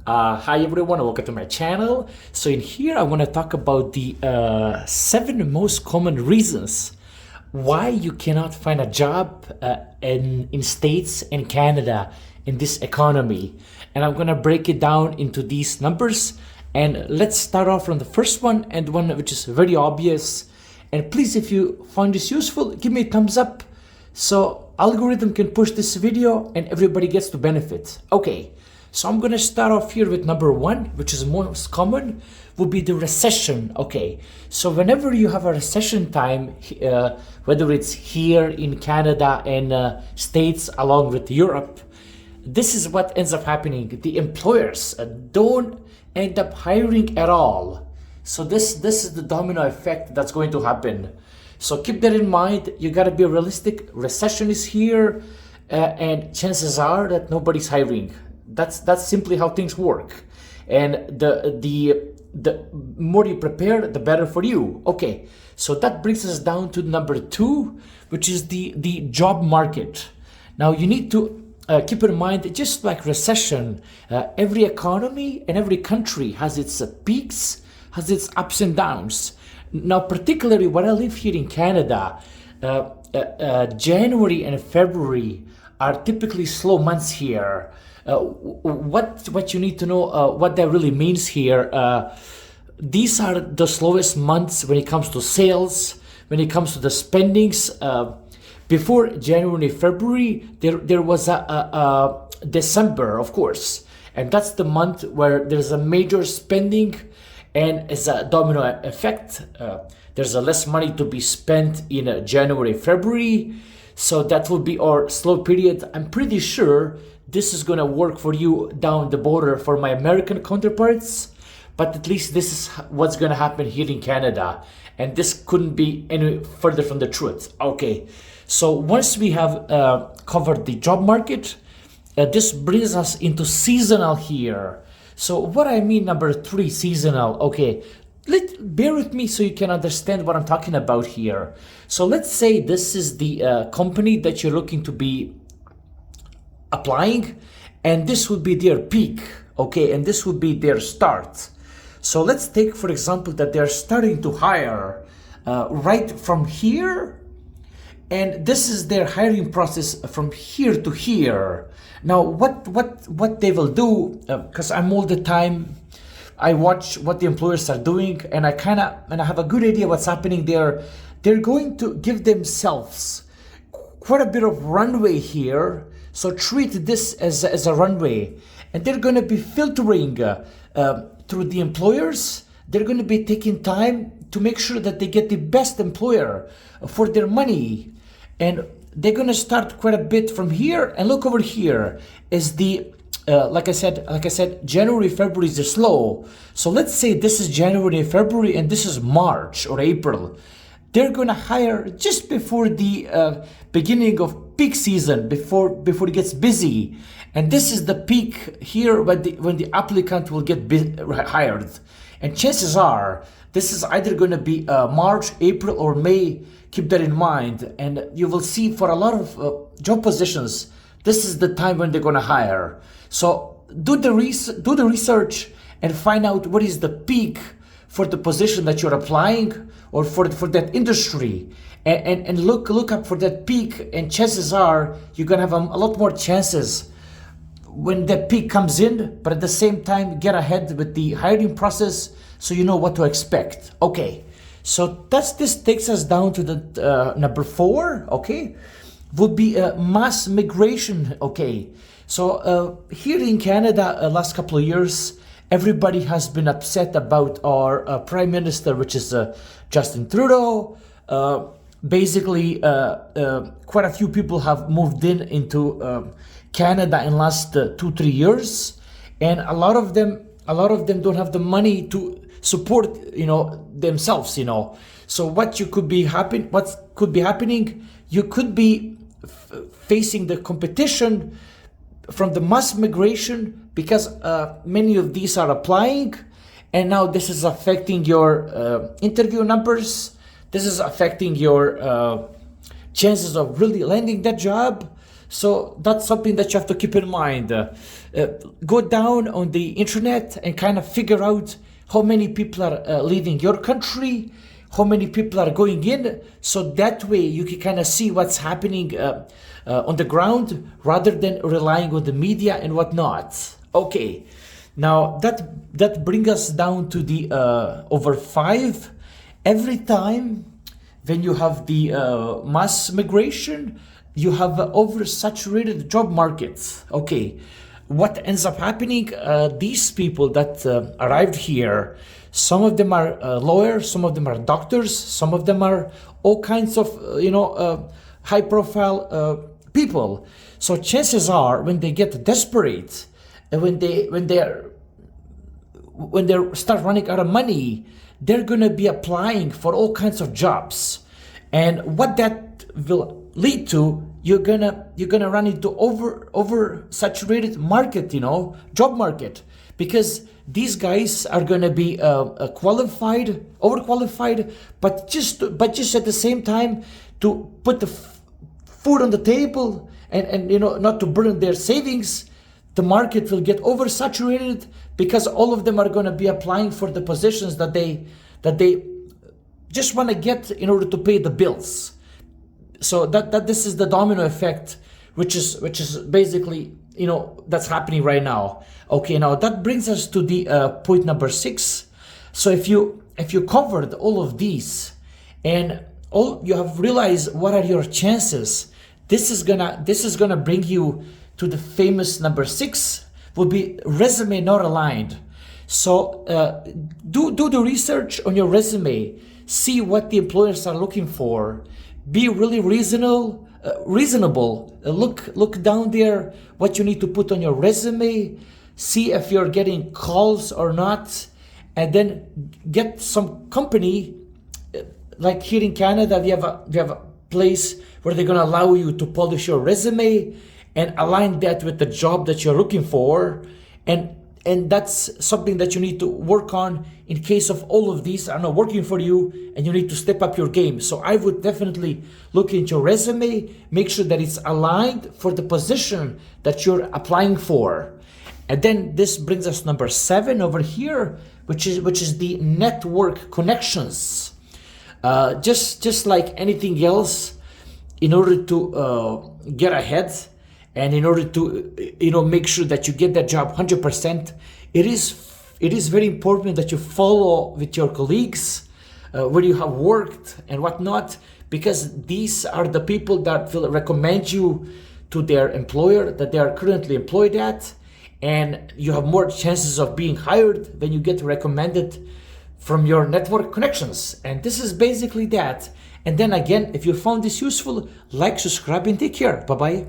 Hi everyone, welcome to my channel. So in here I want to talk about the 7 most common reasons why you cannot find a job in States and Canada in this economy. And I'm going to break it down into these numbers. And let's start off from the first one, and one which is very obvious. And please, if you find this useful, give me a thumbs up so algorithm can push this video and everybody gets to benefit. Okay. So I'm going to start off here with number 1, which is most common, will be the recession. Okay, so whenever you have a recession time, whether it's here in Canada and States along with Europe, this is what ends up happening. The employers don't end up hiring at all. So this is the domino effect that's going to happen. So keep that in mind. You got to be realistic. Recession is here, and chances are that nobody's hiring. That's simply how things work, and the more you prepare, the better for you. Okay, so that brings us down to number 2, which is the job market. Now you need to keep in mind, just like recession, every economy and every country has its peaks, has its ups and downs. Now, particularly where I live here in Canada, January and February are typically slow months here. What you need to know, what that really means here, these are the slowest months when it comes to sales, when it comes to the spendings. Before January and February, there was a December, of course, and that's the month where there's a major spending, and as a domino effect, there's a less money to be spent in January, February. So that will be our slow period. I'm pretty sure this is going to work for you down the border for my American counterparts, but at least this is what's going to happen here in Canada, and this couldn't be any further from the truth. Okay, so once we have covered the job market, this brings us into seasonal here. So what I mean, number 3, seasonal. Okay, bear with me so you can understand what I'm talking about here. So let's say this is the company that you're looking to be applying, and this would be their peak. Okay, and this would be their start. So let's take, for example, that they're starting to hire right from here, and this is their hiring process from here to here. Now what they will do, because I'm all the time, I watch what the employers are doing, and I have a good idea what's happening there. They're going to give themselves quite a bit of runway here. So treat this as a runway, and they're going to be filtering through the employers. They're going to be taking time to make sure that they get the best employer for their money, and they're going to start quite a bit from here. And look over here is the like I said, January, February is slow. So let's say this is January, February, and this is March or April. They're going to hire just before the beginning of peak season, before it gets busy, and this is the peak here when the applicant will get hired. And chances are this is either going to be March, April, or May. Keep that in mind, and you will see for a lot of job positions, this is the time when they're going to hire. So do the research and find out what is the peak for the position that you're applying, or for that industry, and look up for that peak, and chances are you're gonna have a lot more chances when that peak comes in, but at the same time get ahead with the hiring process so you know what to expect. Okay, so this takes us down to the number 4. Okay, would be mass migration. Okay, so here in Canada, last couple of years, everybody has been upset about our Prime Minister, which is Justin Trudeau. Basically, quite a few people have moved into Canada in last 2-3 years, and a lot of them don't have the money to support themselves. So what could be happening? You could be facing the competition from the mass migration, because many of these are applying, and now this is affecting your interview numbers. This is affecting your chances of really landing that job. So that's something that you have to keep in mind. Go down on the internet and kind of figure out how many people are leaving your country, how many people are going in, so that way you can kind of see what's happening on the ground rather than relying on the media and whatnot. Okay, now that brings us down to the over 5. Every time when you have the mass migration, you have oversaturated job markets. Okay, what ends up happening? These people that arrived here, some of them are lawyers, some of them are doctors, some of them are all kinds of high-profile people. So chances are, when they get desperate, and when they start running out of money, they're gonna be applying for all kinds of jobs, and what that will lead to, you're gonna run into oversaturated market, job market, because these guys are gonna be overqualified, but just at the same time to put the food on the table and not to burn their savings. The market will get oversaturated because all of them are going to be applying for the positions that they just want to get in order to pay the bills. So that this is the domino effect, which is basically that's happening right now. Okay, now that brings us to the point number 6. So if you covered all of these and all you have realized what are your chances, this is gonna bring you to the famous number 6, would be resume not aligned. So do the research on your resume, see what the employers are looking for, be really reasonable. Look down there what you need to put on your resume, see if you're getting calls or not, and then get some company. Like here in Canada, we have a place where they're gonna allow you to polish your resume and align that with the job that you're looking for, and that's something that you need to work on in case of all of these are not working for you and you need to step up your game. So I would definitely look into your resume, make sure that it's aligned for the position that you're applying for. And then this brings us number 7 over here, which is the network connections. Just like anything else, in order to get ahead, and in order to make sure that you get that job 100%, it is very important that you follow with your colleagues where you have worked and whatnot, because these are the people that will recommend you to their employer that they are currently employed at, and you have more chances of being hired when you get recommended from your network connections. And this is basically that. And then again, if you found this useful, like, subscribe, and take care. Bye-bye.